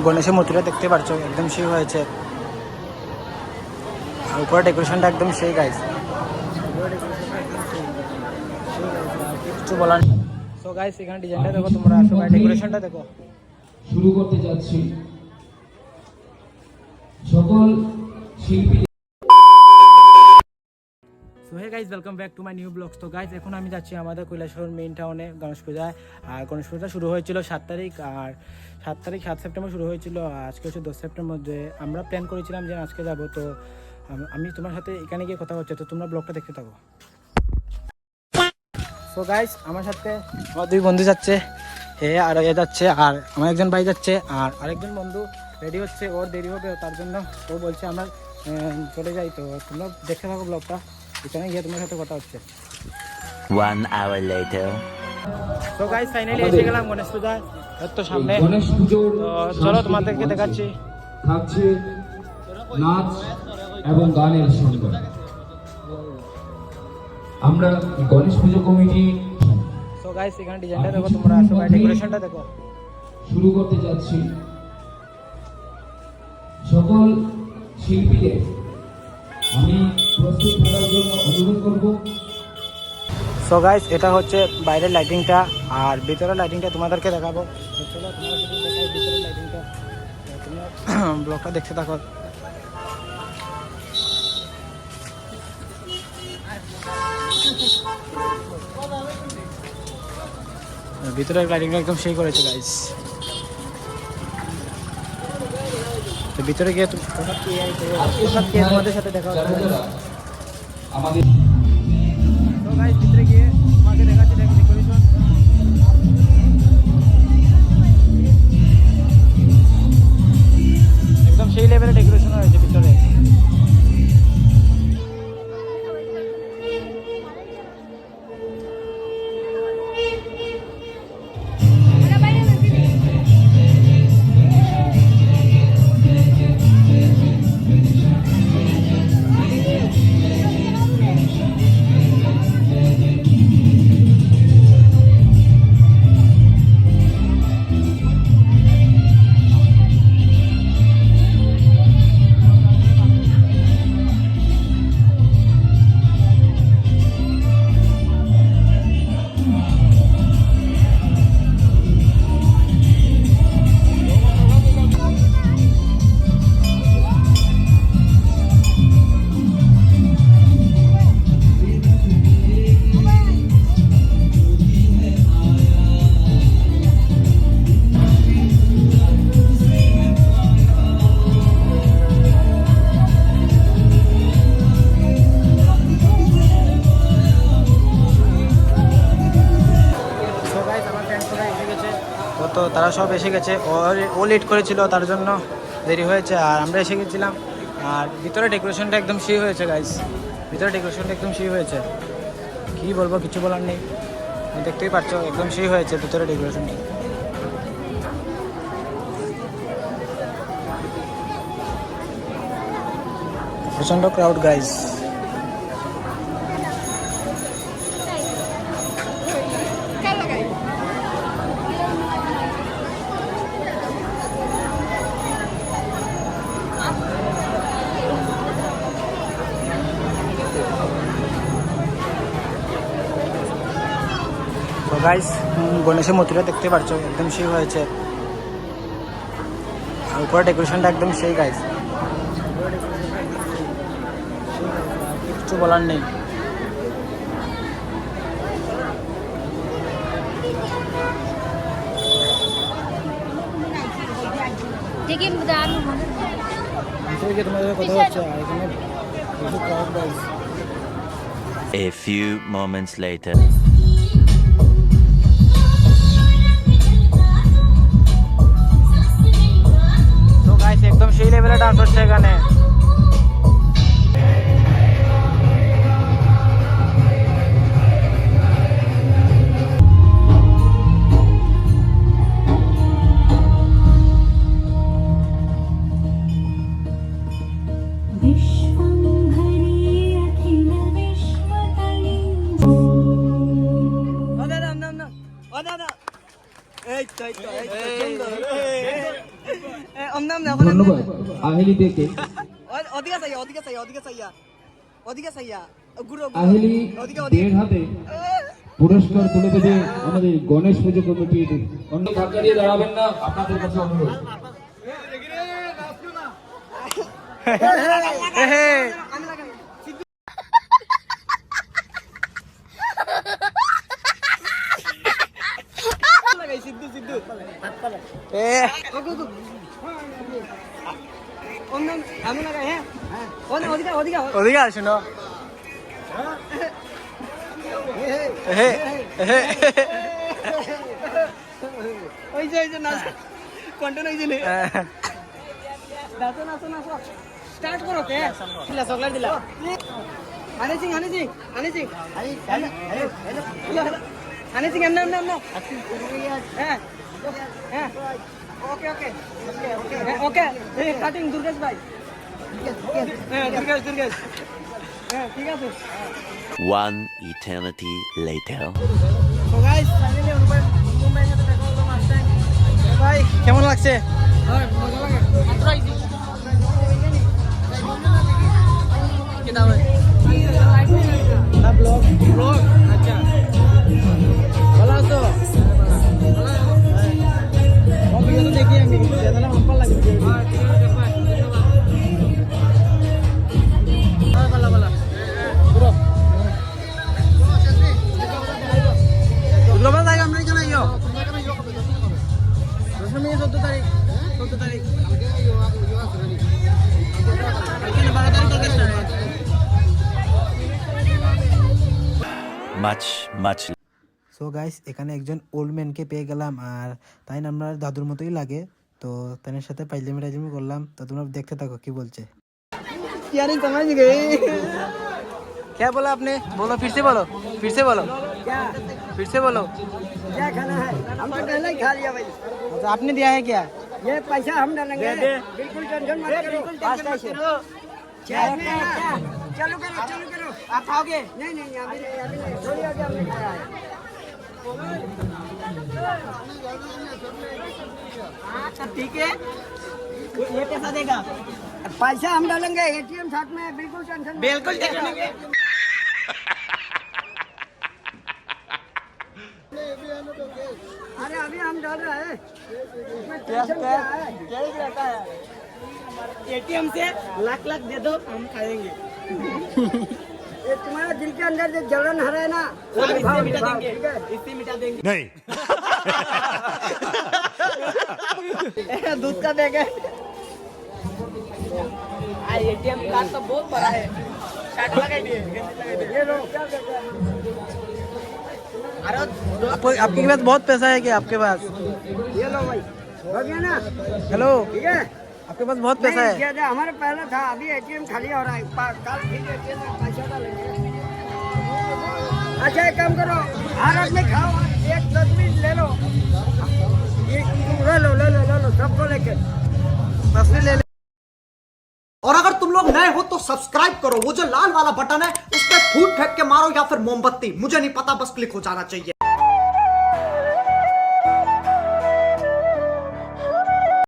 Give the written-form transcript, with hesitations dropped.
গণেশের মূর্তিটা দেখতে পাচ্ছ একদম সেই হয়েছে, আর উপরে ডেকোরেশনটা একদম সেই গাইস, কিছু বলার নেই। সো গাইস এখানে ডিজাইনটা দেখো তোমরা, সো গাইস ডেকোরেশনটা দেখো। শুরু করতে যাচ্ছি সকল শিল্পী। So hey guys, welcome back to my new blogs. তো গাইজ এখন আমি যাচ্ছি আমাদের কৈলাসহর মেইন টাউনে গণেশ পূজায়। আর গণেশ পূজা শুরু হয়েছিল 7 তারিখ, আর 7 সেপ্টেম্বর শুরু হয়েছিল, আজকে হচ্ছে 10 সেপ্টেম্বর মধ্যে। আমরা প্ল্যান করেছিলাম যে আজকে যাব, তো আমি তোমার সাথে এখানে গিয়ে কথা হচ্ছে, তো তোমরা ব্লগটা দেখতে থাকো। সো গাইজ আমার সাথে আমার 2 বন্ধু যাচ্ছে, আর এ যাচ্ছে, আর আমার একজন ভাই যাচ্ছে, আর আরেকজন বন্ধু রেডি হচ্ছে, ওর দেরি হবে তার জন্য ও বলছে আমরা চলে যাই। তো তোমরা দেখতে থাকো ব্লগটা, এখানে গিয়ে তোমার সাথে কথা হচ্ছে। 1 hour later. তো গাইস ফাইনালি এসে গেলাম গণেশ পূজায়, এত সামনে। গণেশ পুজোর তো চলো তোমাদেরকে দেখাচ্ছি। থাকছে নাচ এবং গানের সঙ্গে। আমরা গণেশ পুজো কমিটি সো গাইস এখানে ডিজাইনটা দেখো তোমরা, সো গাইস ডেকোরেশনটা দেখো। শুরু করতে যাচ্ছি সকল শিল্পীদের আমি প্রস্তুত থাকার জন্য অনুরোধ করব। সো গাইস এটা হচ্ছে বাইরের লাইটিংটা, আর ভিতরের লাইটিংটা তোমাদেরকে দেখাবো। তো চলো তোমাদের সাথে দেখাই ভিতরের লাইটিংটা, তোমরা ব্লগটা দেখতে থাকো। ভিতরের লাইটিংটা একদম সেই করেছে গাইস। তো ভিতরে গিয়ে তোমাদের সাথে দেখা হবে। আমাদের তো গাইস ভিতরে গিয়ে তোমাকে দেখাচ্ছি ডেকোরেশন। একদম সেই লেভেলের ডেকোরেশন হয়েছে ভিতরে। তো তারা সব এসে গেছে, ও লেট করেছিল তার জন্য দেরি হয়েছে, আর আমরা এসে গেছিলাম। আর ভিতরে ডেকোরেশনটা একদম সেই হয়েছে গাইস, ভিতরে ডেকোরেশনটা একদম সেই হয়েছে, কী বলবো কিছু বলার নেই, দেখতেই পাচ্ছ একদম সেই হয়েছে ভিতরে ডেকোরেশনটা। প্রচণ্ড ক্রাউড গাইস। তো গাইস গণেশের মূর্তিটা দেখতে পাচ্ছ একদম সেই হয়েছে, আর উপরে ডেকোরেশনটা একদম সেই গাইস, কিছু বলার নেই। তোমাদের কথা হচ্ছে, আর এখানে প্রচুর crowd guys. A few moments later. তো গাইস একদম সেই লেভেলে ডান্স হচ্ছে এখানে। ধন্যবাদ আহেলি থেকে আহেলি দেড় হাতে পুরস্কার তুলে দেবে আমাদের গণেশ পুজো কমিটির অন্য ধাক্কা দিয়ে দাঁড়াবেন না, আপনাদের কাছে অনুরোধ। ওদিকে আর শুনো ওই যে নাচ কন্টেন্ট হইছে নে নাচো স্টার্ট করো তে চকলেট দিলা হানি সিং এমন হ্যাঁ হ্যাঁ ওকে কাটিং দুর্গেশ ভাই হ্যাঁ দুর্গেশ হ্যাঁ ঠিক আছে One eternity later. তো গাইস ফাইনালি অনুপম মুম্বাইয়ের সাথে দেখা হলো মাস্টার ভাই কেমন লাগছে মজা লাগে মাত্র আইছি কি দাম ব্লগ আচ্ছা ভালো আছো ভিডিও তো দেখি আমি চ্যানেলে আমার ভালো লাগে হ্যাঁ ঠিক আছে ভালো পুরো গ্লোবাল জায়গা আমরা এখানে আইও 14 তারিখ এখানে 12 তারিখ থেকে স্টার্ট Much. সো গাইস এখানে একজন ওল্ড ম্যানকে পেয়ে গেলাম আর তাই না আমরা দাদুর মতোই লাগে তো তাদের সাথে পাইজামি করলাম তো তোমরা দেখতে থাকো কি বলছে यार समझ गए क्या बोला आपने बोलो फिर से बोलो क्या क्या खाना है हम तो पहले ही खा लिया भाई अच्छा आपने दिया है क्या ये पैसा हम डालेंगे बिल्कुल टेंशन मत करो चलो करो आप खाओगे नहीं अभी नहीं थोड़ी आगे हमने खाया है ठीक है ये पैसा देगा पैसा हम डालेंगे एटीएम साथ में बिल्कुल टेंशन बिल्कुल अरे अभी हम डाल रहे हैं इसमें टेंशन क्या है क्या ही रहता है एटीएम से लाख दे दो हम खाएंगे ये तुम्हारे दिल के अंदर जो जलन है ना वो इससे निभाओ, मिटा निभाओ, देंगे ठीक है? इससे मिटा देंगे नहीं दूध का देंगे एटीएम कार्ड तो बहुत बड़ा है काट लगा दिए ये लो क्या कहते हैं आपके पास बहुत पैसा है क्या आपके पास ये लो भाई हो गया ना हेलो ठीक है आपके पास बहुत पैसा नहीं, है ये हमारे पहले था अभी एटीएम खाली हो रहा है कल फिर एटीएम में पैसा डालेंगे अच्छा एक काम करो हर आदमी खाओ एक 10 मिनट ले लो ले लो सबको लेके तस्वीर ले और अगर तुम लोग नए हो तो सब्सक्राइब करो, वो जो लाल वाला बटन है उस पर फूट फेंक के मारो या फिर मोमबत्ती, मुझे नहीं पता, बस क्लिक हो जाना चाहिए।